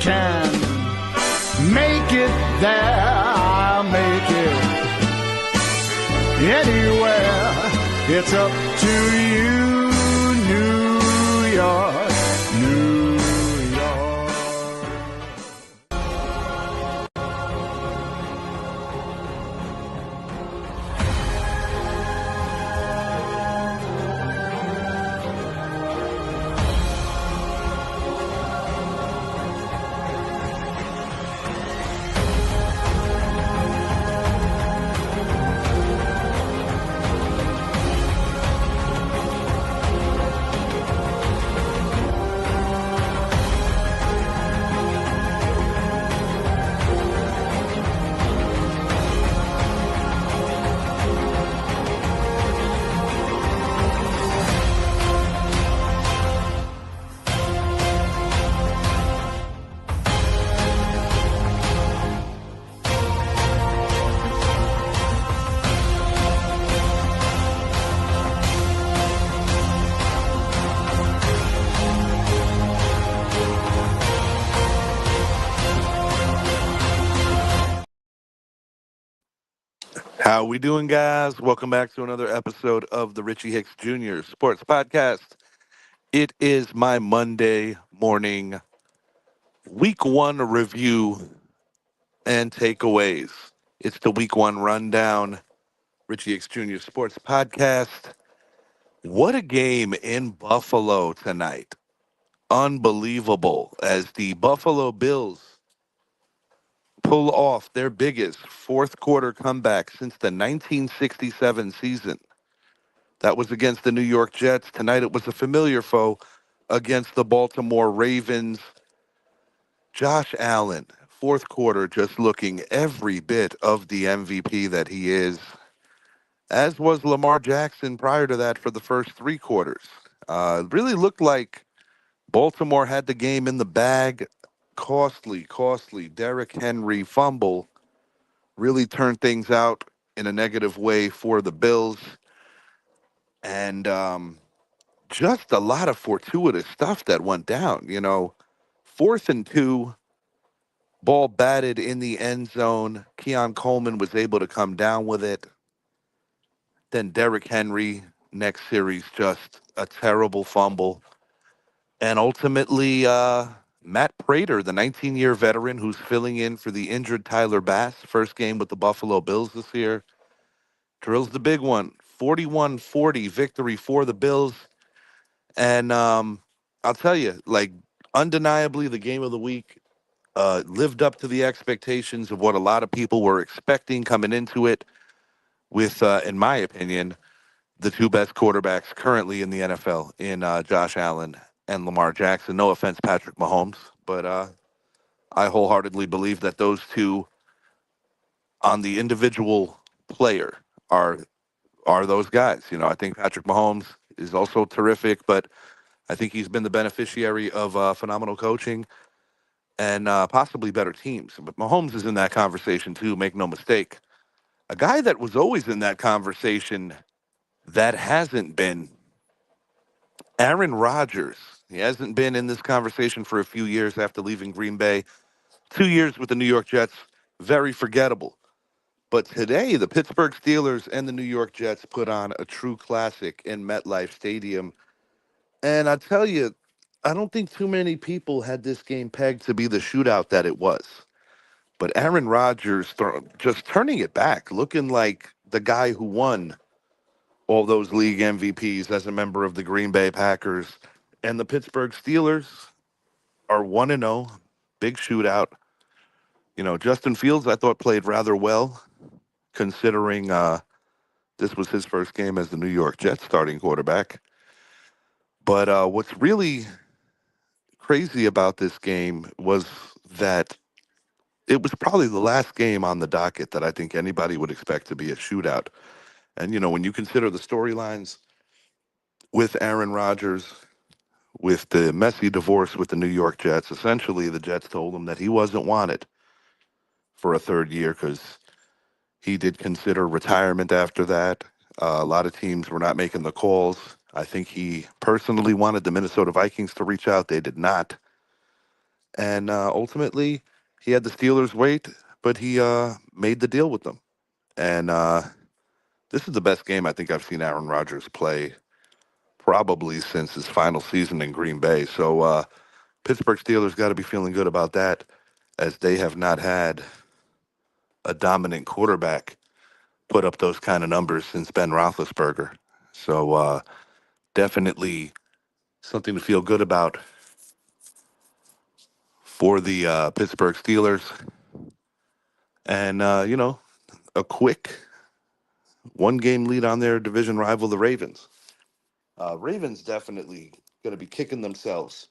can make it there. I'll make it anywhere. It's up to you, New York, New York. How we doing, guys? Welcome back to another episode of the Richie Hicks Jr. Sports Podcast. It is my Monday morning week one review and takeaways. It's the week one rundown, Richie Hicks Jr. Sports Podcast. What a game in Buffalo tonight. Unbelievable as the Buffalo Bills pull off their biggest fourth quarter comeback since the 1967 season. That was against the New York Jets. Tonight it was a familiar foe against the Baltimore Ravens. Josh Allen, fourth quarter, just looking every bit of the MVP that he is, as was Lamar Jackson prior to that for the first three quarters. Really looked like Baltimore had the game in the bag. Costly Derrick Henry fumble really turned things out in a negative way for the Bills. And just a lot of fortuitous stuff that went down. You know, 4th and 2, ball batted in the end zone. Keon Coleman was able to come down with it. Then Derrick Henry, next series, just a terrible fumble. And ultimately, Matt Prater, the 19-year veteran who's filling in for the injured Tyler Bass, first game with the Buffalo Bills this year, drills the big one. 41-40 victory for the Bills. And I'll tell you, like, undeniably, the game of the week lived up to the expectations of what a lot of people were expecting coming into it with, in my opinion, the two best quarterbacks currently in the NFL in Josh Allen and Lamar Jackson. No offense, Patrick Mahomes, but I wholeheartedly believe that those two on the individual player are those guys. You know, I think Patrick Mahomes is also terrific, but I think he's been the beneficiary of phenomenal coaching and possibly better teams. But Mahomes is in that conversation too, make no mistake. A guy that was always in that conversation that hasn't been Aaron Rodgers. He hasn't been in this conversation for a few years after leaving Green Bay. 2 years with the New York Jets, very forgettable. But today, the Pittsburgh Steelers and the New York Jets put on a true classic in MetLife Stadium. And I tell you, I don't think too many people had this game pegged to be the shootout that it was. But Aaron Rodgers just turning it back, looking like the guy who won all those league MVPs as a member of the Green Bay Packers. And the Pittsburgh Steelers are 1-0, big shootout. You know, Justin Fields, I thought, played rather well, considering this was his first game as the New York Jets starting quarterback. But what's really crazy about this game was that it was probably the last game on the docket that I think anybody would expect to be a shootout. And, you know, when you consider the storylines with Aaron Rodgers, with the messy divorce with the New York Jets, essentially the Jets told him that he wasn't wanted for a third year because he did consider retirement after that. A lot of teams were not making the calls. I think he personally wanted the Minnesota Vikings to reach out. They did not. And ultimately, he had the Steelers wait, but he made the deal with them. And this is the best game I think I've seen Aaron Rodgers play probably since his final season in Green Bay. So Pittsburgh Steelers got to be feeling good about that, as they have not had a dominant quarterback put up those kind of numbers since Ben Roethlisberger. So definitely something to feel good about for the Pittsburgh Steelers. And, a quick one game lead on their division rival, the Ravens. Ravens definitely going to be kicking themselves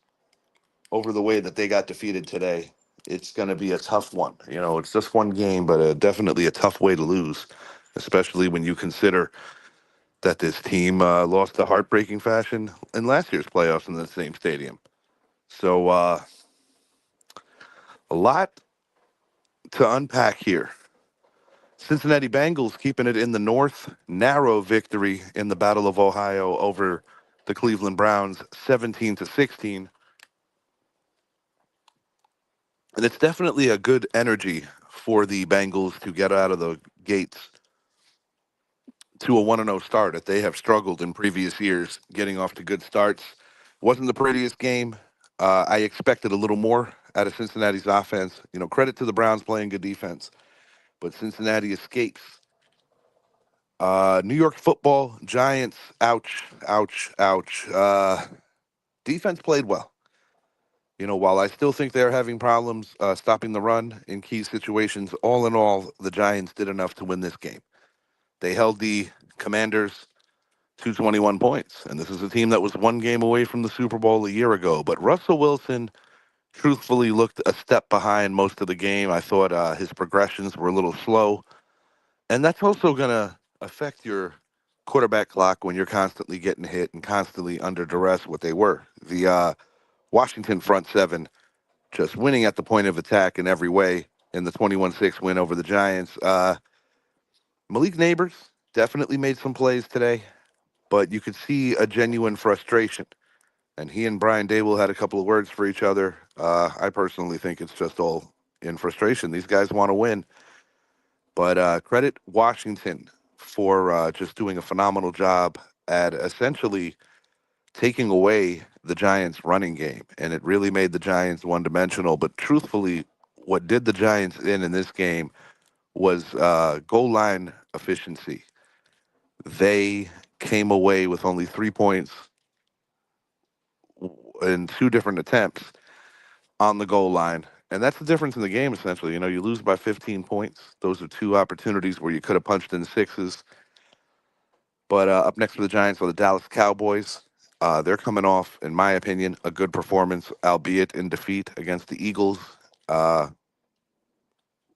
over the way that they got defeated today. It's going to be a tough one. It's just one game, but definitely a tough way to lose, especially when you consider that this team lost to heartbreaking fashion in last year's playoffs in the same stadium. So a lot to unpack here. Cincinnati Bengals keeping it in the North. Narrow victory in the Battle of Ohio over the Cleveland Browns, 17-16. And it's definitely a good energy for the Bengals to get out of the gates to a 1-0 start. That they have struggled in previous years getting off to good starts. Wasn't the prettiest game. I expected a little more out of Cincinnati's offense. Credit to the Browns playing good defense, but Cincinnati escapes. New York Football Giants. Ouch, ouch, ouch. Defense played well. While I still think they're having problems stopping the run in key situations, all in all, the Giants did enough to win this game. They held the Commanders to 21 points, and this is a team that was one game away from the Super Bowl a year ago. But Russell Wilson truthfully looked a step behind most of the game. I thought his progressions were a little slow, and that's also going to affect your quarterback clock when you're constantly getting hit and constantly under duress. What they were, the Washington front seven, just winning at the point of attack in every way in the 21-6 win over the Giants. Malik Neighbors definitely made some plays today, but you could see a genuine frustration. And he and Brian Dable had a couple of words for each other. I personally think it's just all in frustration. These guys want to win. But credit Washington for just doing a phenomenal job at essentially taking away the Giants' running game. And it really made the Giants one dimensional. But truthfully, what did the Giants in this game was goal line efficiency. They came away with only 3 points in two different attempts on the goal line. And that's the difference in the game, essentially. You lose by 15 points. Those are two opportunities where you could have punched in sixes. But up next for the Giants are the Dallas Cowboys. They're coming off, in my opinion, a good performance, albeit in defeat against the Eagles. Uh,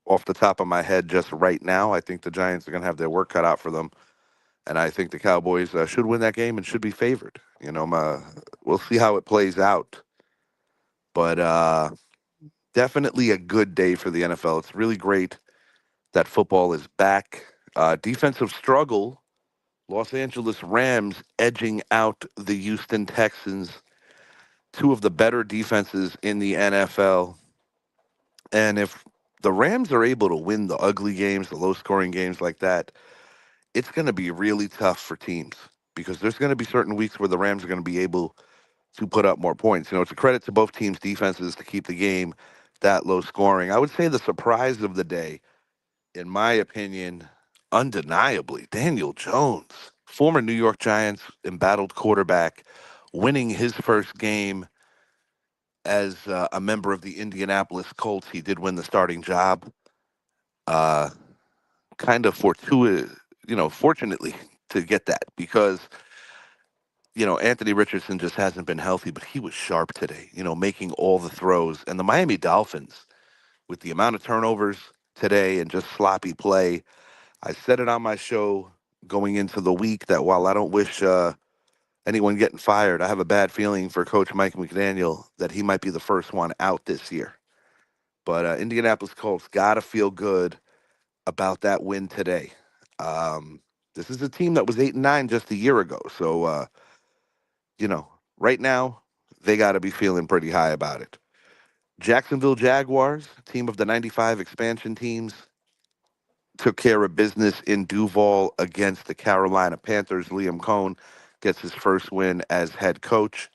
Off the top of my head, just right now, I think the Giants are going to have their work cut out for them. And I think the Cowboys should win that game and should be favored. We'll see how it plays out. But definitely a good day for the NFL. It's really great that football is back. Defensive struggle. Los Angeles Rams edging out the Houston Texans, two of the better defenses in the NFL. And if the Rams are able to win the ugly games, the low scoring games like that, it's going to be really tough for teams because there's going to be certain weeks where the Rams are going to be able to put up more points. It's a credit to both teams' defenses to keep the game that low scoring. I would say the surprise of the day, in my opinion, undeniably, Daniel Jones, former New York Giants embattled quarterback, winning his first game as a member of the Indianapolis Colts. He did win the starting job. Uh, Kind of fortuitous, fortunately to get that because, Anthony Richardson just hasn't been healthy, but he was sharp today, making all the throws. And the Miami Dolphins, with the amount of turnovers today and just sloppy play, I said it on my show going into the week that while I don't wish anyone getting fired, I have a bad feeling for Coach Mike McDaniel that he might be the first one out this year. But Indianapolis Colts got to feel good about that win today. Um, this is a team that was 8-9 just a year ago. So, you know, right now, they got to be feeling pretty high about it. Jacksonville Jaguars, team of the 95 expansion teams, took care of business in Duval against the Carolina Panthers. Liam Cohn gets his first win as head coach.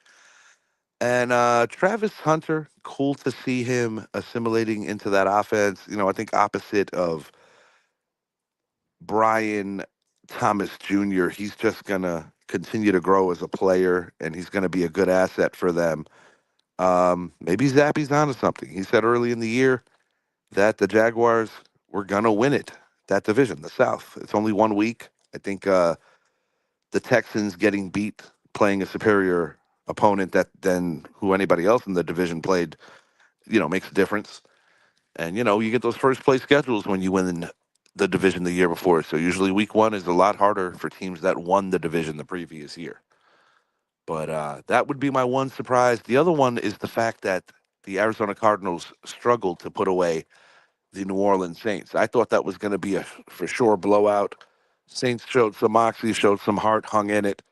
And Travis Hunter, cool to see him assimilating into that offense. I think opposite of Brian Thomas Jr., he's just going to continue to grow as a player, and he's going to be a good asset for them. Maybe Zappy's onto something. He said early in the year that the Jaguars were going to win it, that division, the South. It's only 1 week. I think the Texans getting beat, playing a superior opponent that than who anybody else in the division played, makes a difference. And you get those first place schedules when you win the division the year before. So usually week one is a lot harder for teams that won the division the previous year. But that would be my one surprise. The other one is the fact that the Arizona Cardinals struggled to put away the New Orleans Saints. I thought that was going to be a for sure blowout. Saints showed some moxie, showed some heart, hung in it.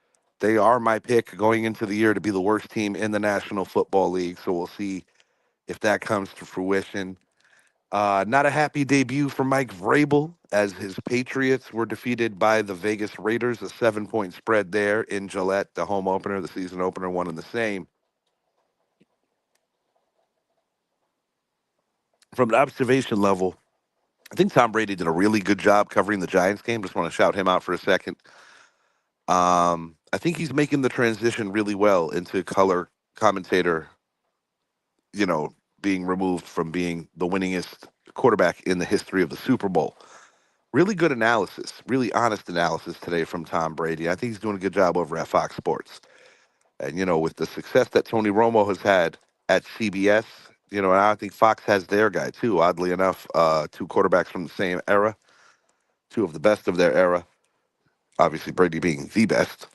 They are my pick going into the year to be the worst team in the National Football League. So we'll see if that comes to fruition. Not a happy debut for Mike Vrabel as his Patriots were defeated by the Vegas Raiders, a 7-point spread there in Gillette, the home opener, the season opener, one and the same. From an observation level, I think Tom Brady did a really good job covering the Giants game. Just want to shout him out for a second. I think he's making the transition really well into color commentator, being removed from being the winningest quarterback in the history of the Super Bowl. Really good analysis, really honest analysis today from Tom Brady. I think he's doing a good job over at Fox Sports. And, with the success that Tony Romo has had at CBS, and I think Fox has their guy too, oddly enough, two quarterbacks from the same era, two of the best of their era, obviously Brady being the best.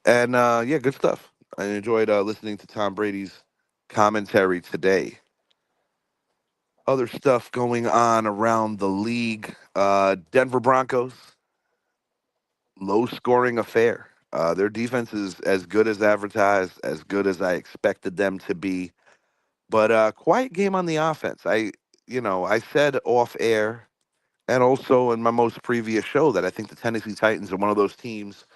And yeah, good stuff. I enjoyed listening to Tom Brady's commentary today. Other stuff going on around the league. Denver Broncos, low scoring affair. Their defense is as good as advertised, as good as I expected them to be. But quiet game on the offense. I said off air and also in my most previous show that I think the Tennessee Titans are one of those teams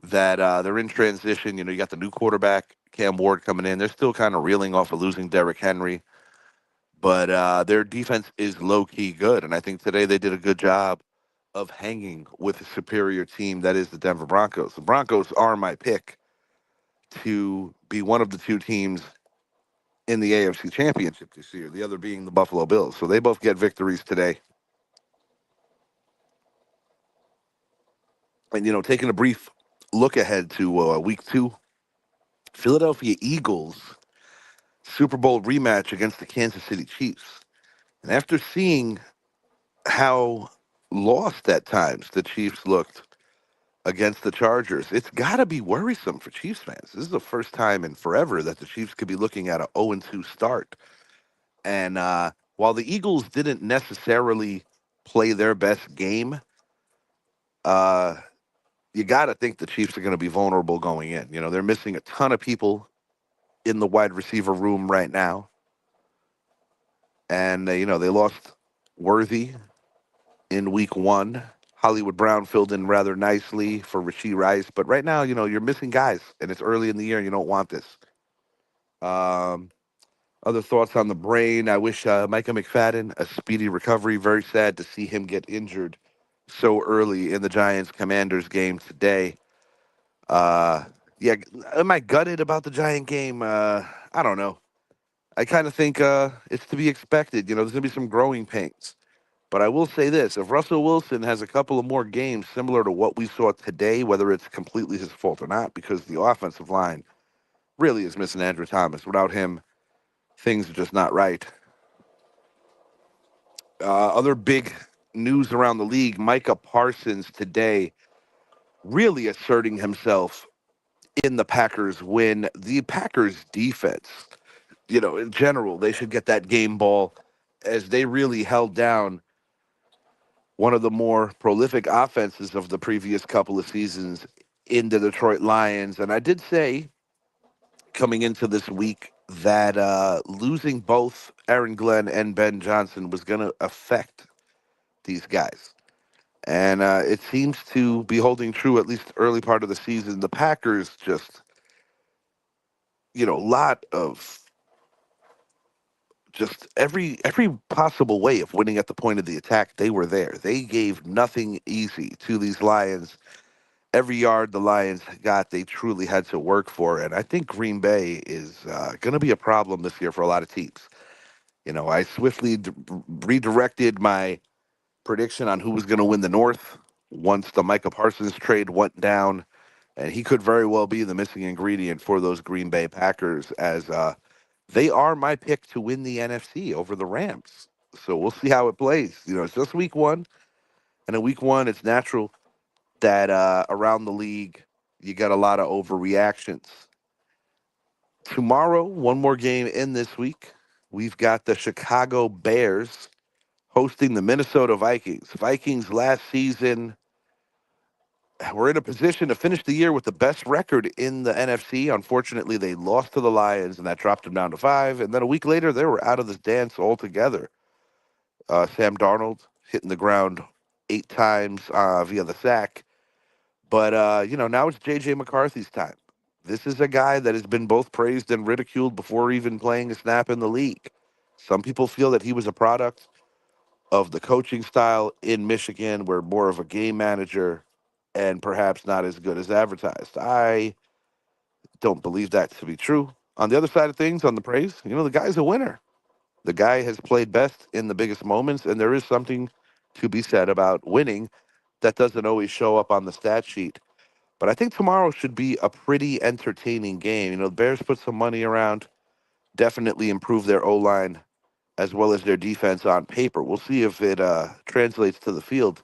that they're in transition. You got the new quarterback, Cam Ward, coming in. They're still kind of reeling off of losing Derrick Henry, but their defense is low key good. And I think today they did a good job of hanging with a superior team that is the Denver Broncos. The Broncos are my pick to be one of the two teams in the AFC Championship this year, the other being the Buffalo Bills. So they both get victories today. And, taking a brief look ahead to week two, Philadelphia Eagles Super Bowl rematch against the Kansas City Chiefs. And after seeing how lost at times the Chiefs looked against the Chargers, it's got to be worrisome for Chiefs fans. This is the first time in forever that the Chiefs could be looking at an 0-2 start. And while the Eagles didn't necessarily play their best game, uh, you got to think the Chiefs are going to be vulnerable going in. They're missing a ton of people in the wide receiver room right now. And, they lost Worthy in week one. Hollywood Brown filled in rather nicely for Rasheed Rice. But right now, you're missing guys, and it's early in the year, and you don't want this. Um, Other thoughts on the brain. I wish Micah McFadden a speedy recovery. Very sad to see him get injured so early in the Giants Commanders game today. Uh, yeah, am I gutted about the Giant game? I don't know. I kind of think it's to be expected. There's going to be some growing pains. But I will say this, if Russell Wilson has a couple of more games similar to what we saw today, whether it's completely his fault or not, because the offensive line really is missing Andrew Thomas. Without him, things are just not right. Other big news around the league, Micah Parsons today really asserting himself in the Packers win. The Packers defense, in general, they should get that game ball as they really held down one of the more prolific offenses of the previous couple of seasons in the Detroit Lions. And I did say coming into this week that losing both Aaron Glenn and Ben Johnson was going to affect these guys. And it seems to be holding true at least early part of the season. The Packers just, lot of just every possible way of winning at the point of the attack. They were there. They gave nothing easy to these Lions. Every yard the Lions got, they truly had to work for. And I think Green Bay is going to be a problem this year for a lot of teams. I swiftly redirected my prediction on who was going to win the North once the Micah Parsons trade went down, and he could very well be the missing ingredient for those Green Bay Packers, as they are my pick to win the NFC over the Rams. So we'll see how it plays. It's just week one, and in week one, it's natural that around the league you got a lot of overreactions. Tomorrow, one more game in this week. We've got the Chicago Bears hosting the Minnesota Vikings. Vikings last season were in a position to finish the year with the best record in the NFC. Unfortunately, they lost to the Lions, and that dropped them down to 5. And then a week later, they were out of this dance altogether. Sam Darnold hitting the ground 8 times via the sack. But, now it's J.J. McCarthy's time. This is a guy that has been both praised and ridiculed before even playing a snap in the league. Some people feel that he was a product of the coaching style in Michigan, where more of a game manager and perhaps not as good as advertised. I don't believe that to be true. On the other side of things, on the praise, the guy's a winner. The guy has played best in the biggest moments, and there is something to be said about winning that doesn't always show up on the stat sheet. But I think tomorrow should be a pretty entertaining game. The Bears put some money around, definitely improve their O line as well as their defense on paper. We'll see if it translates to the field.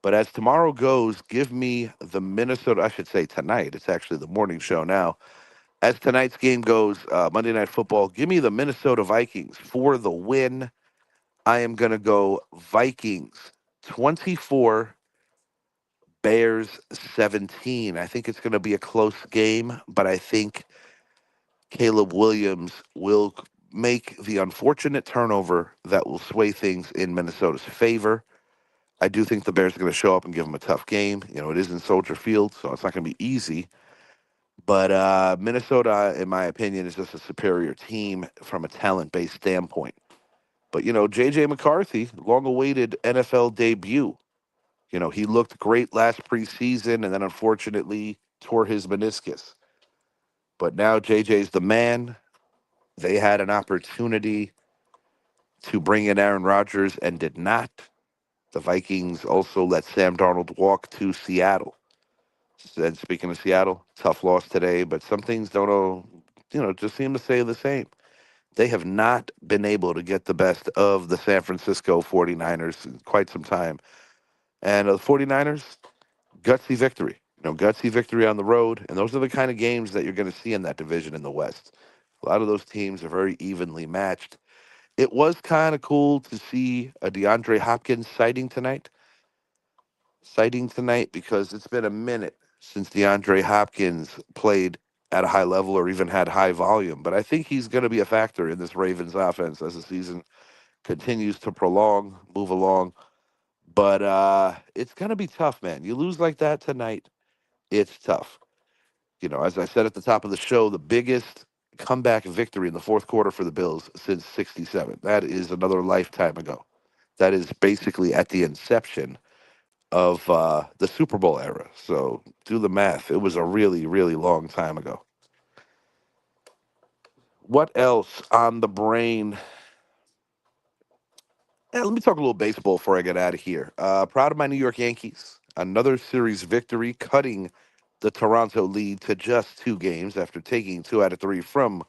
But as tomorrow goes, give me the Minnesota, I should say tonight. It's actually the morning show now. As tonight's game goes, Monday Night Football, give me the Minnesota Vikings for the win. I am going to go Vikings 24, Bears 17. I think it's going to be a close game, but I think Caleb Williams will make the unfortunate turnover that will sway things in Minnesota's favor. I do think the Bears are going to show up and give them a tough game. It is in Soldier Field, so it's not going to be easy. But Minnesota, in my opinion, is just a superior team from a talent-based standpoint. But, J.J. McCarthy, long-awaited NFL debut. He looked great last preseason and then unfortunately tore his meniscus. But now J.J.'s the man. They had an opportunity to bring in Aaron Rodgers and did not. The Vikings also let Sam Darnold walk to Seattle. And speaking of Seattle, tough loss today, but some things don't, just seem to stay the same. They have not been able to get the best of the San Francisco 49ers in quite some time. And the 49ers, gutsy victory. Gutsy victory on the road. And those are the kind of games that you're going to see in that division in the West. A lot of those teams are very evenly matched. It was kind of cool to see a DeAndre Hopkins sighting tonight because it's been a minute since DeAndre Hopkins played at a high level or even had high volume. But I think he's going to be a factor in this Ravens offense as the season continues to move along. But it's going to be tough, man. You lose like that tonight, it's tough. As I said at the top of the show, the biggest comeback victory in the fourth quarter for the Bills since '67. That is another lifetime ago. That is basically at the inception of the Super Bowl era. So do the math. It was a really, really long time ago. What else on the brain? Let me talk a little baseball before I get out of here. Proud of my New York Yankees. Another series victory, cutting the Toronto lead to just 2 games after taking 2 out of 3 from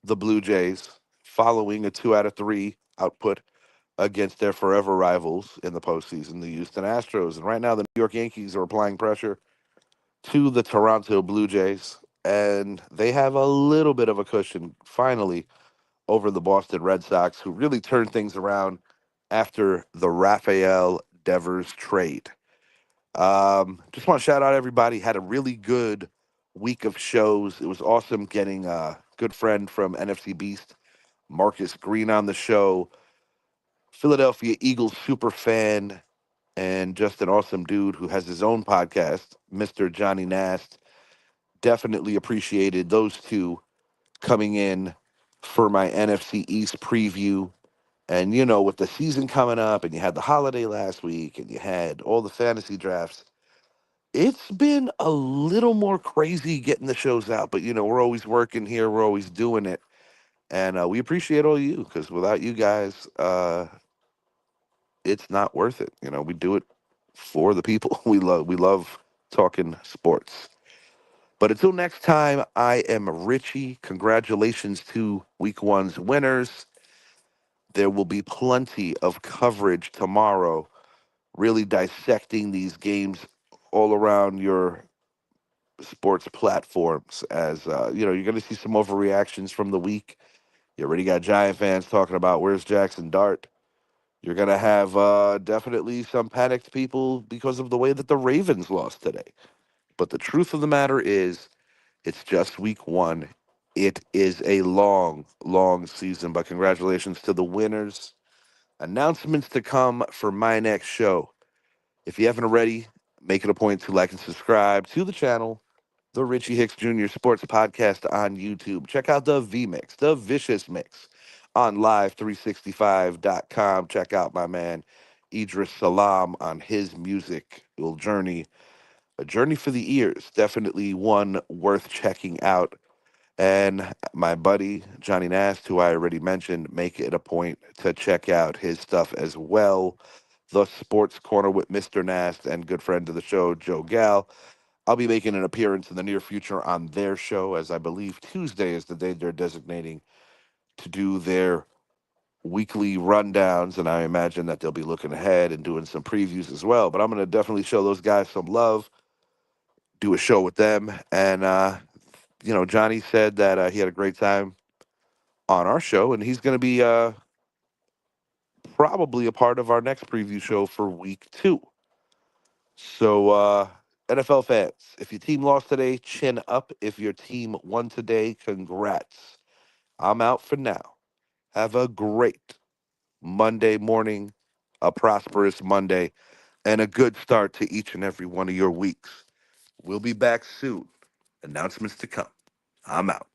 the Blue Jays, following a 2 out of 3 output against their forever rivals in the postseason, the Houston Astros. And right now, the New York Yankees are applying pressure to the Toronto Blue Jays, and they have a little bit of a cushion finally over the Boston Red Sox, who really turned things around after the Rafael Devers trade. Just want to shout out everybody. Had a really good week of shows. It was awesome getting good friend from NFC Beast, Marcus Green on the show, Philadelphia Eagles super fan, and just an awesome dude who has his own podcast, Mr. Johnny Nast. Definitely appreciated those two coming in for my NFC East preview. And, with the season coming up, and you had the holiday last week, and you had all the fantasy drafts, it's been a little more crazy getting the shows out. But, we're always working here, we're always doing it. And we appreciate all you, because without you guys, it's not worth it. We do it for the people. We love talking sports. But until next time, I am Richie. Congratulations to week one's winners. There will be plenty of coverage tomorrow, really dissecting these games all around your sports platforms. As you're going to see some overreactions from the week. You already got Giant fans talking about where's Jackson Dart. You're going to have definitely some panicked people because of the way that the Ravens lost today. But the truth of the matter is, it's just week one. It is a long, long season, but congratulations to the winners. Announcements to come for my next show. If you haven't already, make it a point to like and subscribe to the channel, the Richie Hicks Jr. Sports Podcast on YouTube. Check out the V Mix, the Vicious Mix on live365.com. Check out my man Idris Salam on his musical journey. A journey for the ears, definitely one worth checking out. And my buddy, Johnny Nast, who I already mentioned, make it a point to check out his stuff as well. The Sports Corner with Mr. Nast and good friend of the show, Joe Gal. I'll be making an appearance in the near future on their show, as I believe Tuesday is the day they're designating to do their weekly rundowns. And I imagine that they'll be looking ahead and doing some previews as well. But I'm going to definitely show those guys some love, do a show with them. And, Johnny said that he had a great time on our show, and he's going to be probably a part of our next preview show for week two. So, NFL fans, if your team lost today, chin up. If your team won today, congrats. I'm out for now. Have a great Monday morning, a prosperous Monday, and a good start to each and every one of your weeks. We'll be back soon. Announcements to come. I'm out.